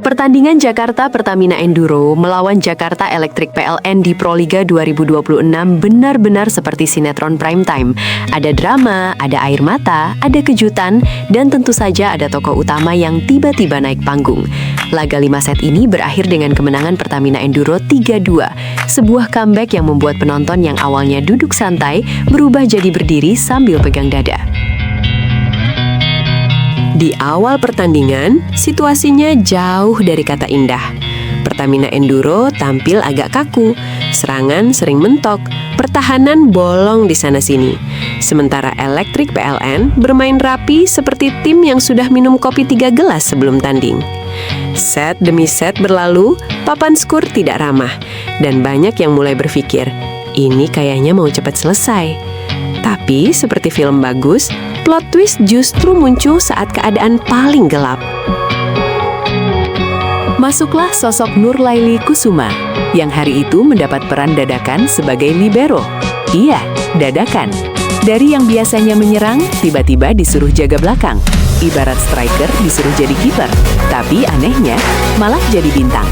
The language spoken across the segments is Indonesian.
Pertandingan Jakarta Pertamina Enduro melawan Jakarta Electric PLN di Proliga 2026 benar-benar seperti sinetron primetime. Ada drama, ada air mata, ada kejutan, dan tentu saja ada tokoh utama yang tiba-tiba naik panggung. Laga 5 set ini berakhir dengan kemenangan Pertamina Enduro 3-2, sebuah comeback yang membuat penonton yang awalnya duduk santai berubah jadi berdiri sambil pegang dada. Di awal pertandingan, situasinya jauh dari kata indah. Pertamina Enduro tampil agak kaku, serangan sering mentok, pertahanan bolong di sana-sini. Sementara Electric PLN bermain rapi seperti tim yang sudah minum kopi 3 gelas sebelum tanding. Set demi set berlalu, papan skor tidak ramah, dan banyak yang mulai berpikir, ini kayaknya mau cepat selesai. Tapi seperti film bagus, plot twist justru muncul saat keadaan paling gelap. Masuklah sosok Nurlaili Kusuma, yang hari itu mendapat peran dadakan sebagai libero. Iya, dadakan. Dari yang biasanya menyerang, tiba-tiba disuruh jaga belakang. Ibarat striker disuruh jadi kiper, tapi anehnya malah jadi bintang.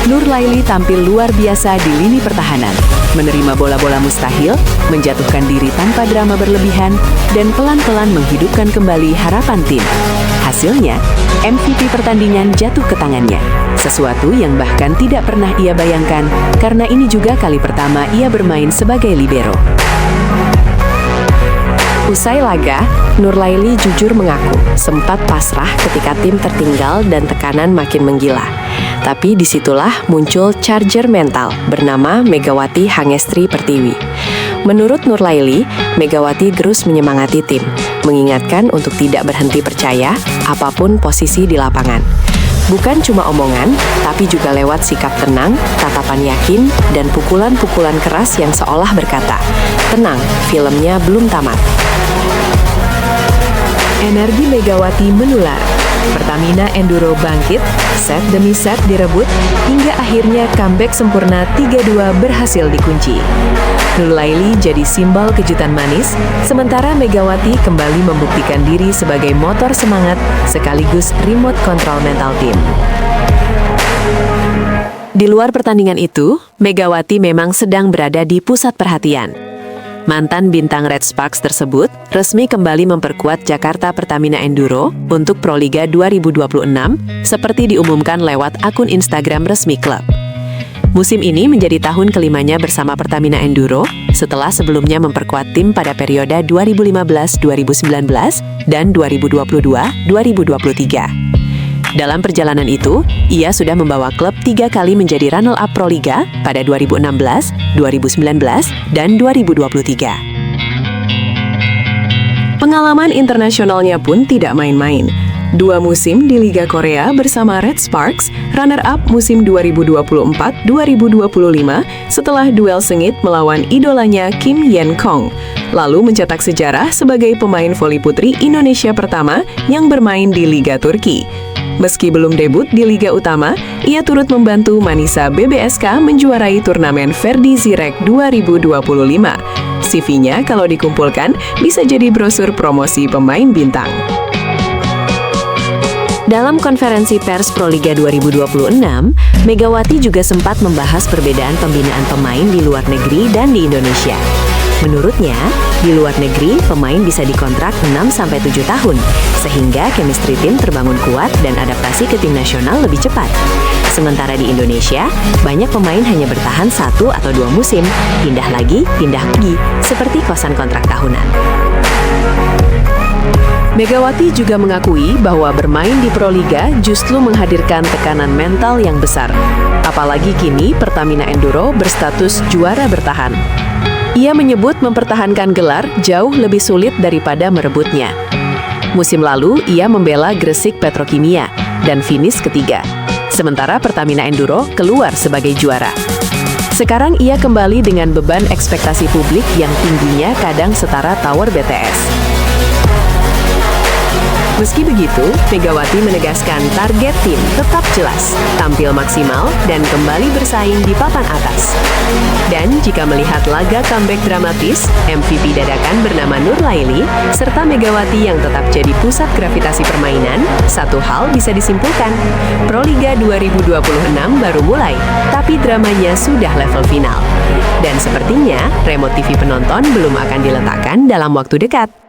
Nurlaili tampil luar biasa di lini pertahanan, menerima bola-bola mustahil, menjatuhkan diri tanpa drama berlebihan, dan pelan-pelan menghidupkan kembali harapan tim. Hasilnya, MVP pertandingan jatuh ke tangannya, sesuatu yang bahkan tidak pernah ia bayangkan, karena ini juga kali pertama ia bermain sebagai libero. Usai laga, Nurlaili jujur mengaku sempat pasrah ketika tim tertinggal dan tekanan makin menggila. Tapi disitulah muncul charger mental bernama Megawati Hangestri Pertiwi. Menurut Nurlaili, Megawati terus menyemangati tim, mengingatkan untuk tidak berhenti percaya apapun posisi di lapangan. Bukan cuma omongan, tapi juga lewat sikap tenang, tatapan yakin, dan pukulan-pukulan keras yang seolah berkata, "Tenang, filmnya belum tamat." Energi Megawati menular. Pertamina Enduro bangkit, set demi set direbut, hingga akhirnya comeback sempurna 3-2 berhasil dikunci. Nurlaili jadi simbol kejutan manis, sementara Megawati kembali membuktikan diri sebagai motor semangat sekaligus remote control mental tim. Di luar pertandingan itu, Megawati memang sedang berada di pusat perhatian. Mantan bintang Red Sparks tersebut resmi kembali memperkuat Jakarta Pertamina Enduro untuk Proliga 2026 seperti diumumkan lewat akun Instagram resmi klub. Musim ini menjadi tahun kelimanya bersama Pertamina Enduro setelah sebelumnya memperkuat tim pada periode 2015-2019 dan 2022-2023. Dalam perjalanan itu, ia sudah membawa klub 3 kali menjadi runner-up Proliga pada 2016, 2019, dan 2023. Pengalaman internasionalnya pun tidak main-main. 2 musim di Liga Korea bersama Red Sparks, runner-up musim 2024-2025 setelah duel sengit melawan idolanya Kim Yen Kong. Lalu mencetak sejarah sebagai pemain voli putri Indonesia pertama yang bermain di Liga Turki. Meski belum debut di Liga Utama, ia turut membantu Manisa BBSK menjuarai turnamen Verdi Zirek 2025. CV-nya kalau dikumpulkan bisa jadi brosur promosi pemain bintang. Dalam konferensi pers Proliga 2026, Megawati juga sempat membahas perbedaan pembinaan pemain di luar negeri dan di Indonesia. Menurutnya, di luar negeri, pemain bisa dikontrak 6-7 tahun, sehingga chemistry tim terbangun kuat dan adaptasi ke tim nasional lebih cepat. Sementara di Indonesia, banyak pemain hanya bertahan 1 atau 2 musim, pindah lagi, seperti kosan kontrak tahunan. Megawati juga mengakui bahwa bermain di Proliga justru menghadirkan tekanan mental yang besar. Apalagi kini Pertamina Enduro berstatus juara bertahan. Ia menyebut mempertahankan gelar jauh lebih sulit daripada merebutnya. Musim lalu, ia membela Gresik Petrokimia dan finish ketiga. Sementara Pertamina Enduro keluar sebagai juara. Sekarang ia kembali dengan beban ekspektasi publik yang tingginya kadang setara tower BTS. Meski begitu, Megawati menegaskan target tim tetap jelas, tampil maksimal, dan kembali bersaing di papan atas. Dan jika melihat laga comeback dramatis, MVP dadakan bernama Nurlaili, serta Megawati yang tetap jadi pusat gravitasi permainan, satu hal bisa disimpulkan. Proliga 2026 baru mulai, tapi dramanya sudah level final. Dan sepertinya, remote TV penonton belum akan diletakkan dalam waktu dekat.